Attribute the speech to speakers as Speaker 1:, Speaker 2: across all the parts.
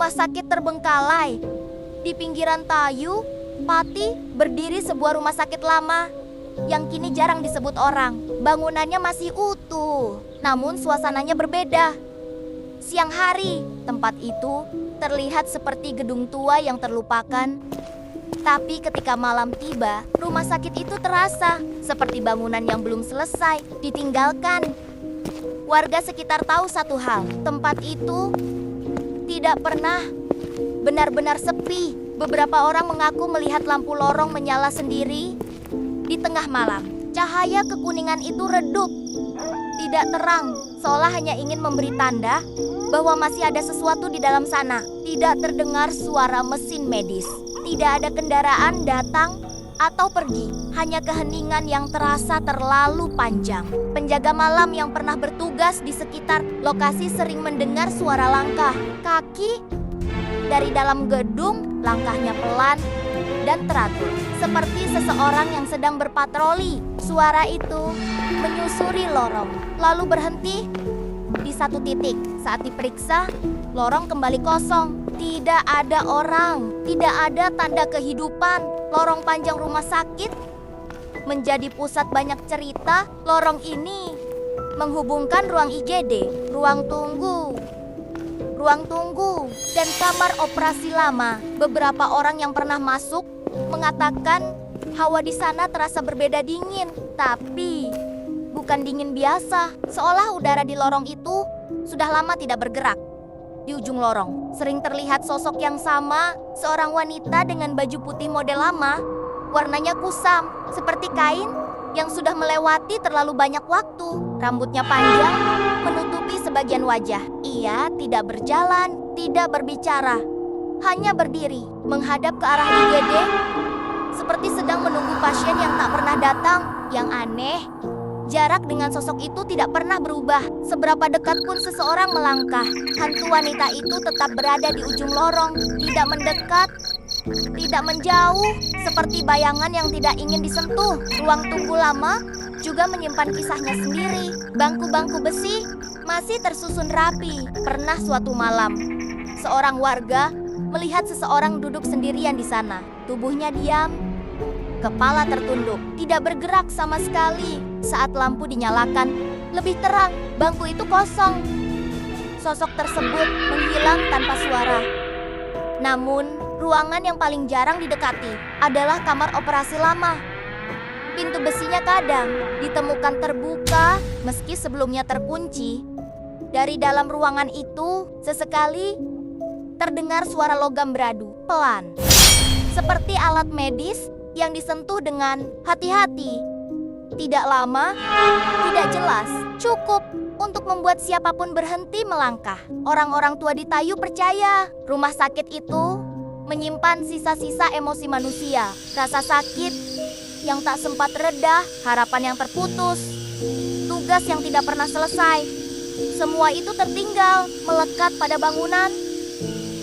Speaker 1: Rumah sakit terbengkalai. Di pinggiran Tayu, Pati, berdiri sebuah rumah sakit lama yang kini jarang disebut orang. Bangunannya masih utuh, namun suasananya berbeda. Siang hari, tempat itu terlihat seperti gedung tua yang terlupakan. Tapi ketika malam tiba, rumah sakit itu terasa seperti bangunan yang belum selesai ditinggalkan. Warga sekitar tahu satu hal, tempat itu tidak pernah benar-benar sepi. Beberapa orang mengaku melihat lampu lorong menyala sendiri di tengah malam. Cahaya kekuningan itu redup, tidak terang, seolah hanya ingin memberi tanda bahwa masih ada sesuatu di dalam sana. Tidak terdengar suara mesin medis, tidak ada kendaraan datang atau pergi, hanya keheningan yang terasa terlalu panjang. Penjaga malam yang pernah bertugas di sekitar lokasi sering mendengar suara langkah kaki dari dalam gedung. Langkahnya pelan dan teratur, seperti seseorang yang sedang berpatroli. Suara itu menyusuri lorong, lalu berhenti di satu titik. Saat diperiksa, lorong kembali kosong. Tidak ada orang, tidak ada tanda kehidupan. Lorong panjang rumah sakit menjadi pusat banyak cerita. Lorong ini menghubungkan ruang IGD, ruang tunggu, dan kamar operasi lama. Beberapa orang yang pernah masuk mengatakan hawa di sana terasa berbeda dingin, tapi bukan dingin biasa, seolah udara di lorong itu sudah lama tidak bergerak. Di ujung lorong, sering terlihat sosok yang sama, seorang wanita dengan baju putih model lama, warnanya kusam, seperti kain yang sudah melewati terlalu banyak waktu. Rambutnya panjang, menutupi sebagian wajah. Ia tidak berjalan, tidak berbicara, hanya berdiri, menghadap ke arah IGD, seperti sedang menunggu pasien yang tak pernah datang. Yang aneh, jarak dengan sosok itu tidak pernah berubah. Seberapa dekat pun seseorang melangkah, hantu wanita itu tetap berada di ujung lorong, tidak mendekat, tidak menjauh, seperti bayangan yang tidak ingin disentuh. Ruang tunggu lama juga menyimpan kisahnya sendiri. Bangku-bangku besi masih tersusun rapi. Pernah suatu malam, seorang warga melihat seseorang duduk sendirian di sana. Tubuhnya diam, kepala tertunduk, tidak bergerak sama sekali. Saat lampu dinyalakan, lebih terang, bangku itu kosong. Sosok tersebut menghilang tanpa suara. Namun, ruangan yang paling jarang didekati adalah kamar operasi lama. Pintu besinya kadang ditemukan terbuka meski sebelumnya terkunci. Dari dalam ruangan itu, sesekali terdengar suara logam beradu, pelan. Seperti alat medis yang disentuh dengan hati-hati. Tidak lama, tidak jelas, cukup untuk membuat siapapun berhenti melangkah. Orang-orang tua di Tayu percaya rumah sakit itu menyimpan sisa-sisa emosi manusia, rasa sakit yang tak sempat reda, harapan yang terputus, tugas yang tidak pernah selesai. Semua itu tertinggal, melekat pada bangunan,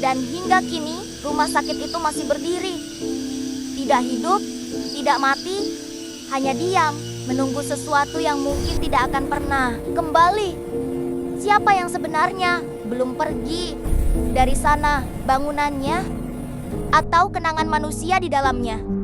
Speaker 1: dan hingga kini rumah sakit itu masih berdiri. Tidak hidup, tidak mati, hanya diam, menunggu sesuatu yang mungkin tidak akan pernah kembali. Siapa yang sebenarnya belum pergi dari sana, bangunannya atau kenangan manusia di dalamnya?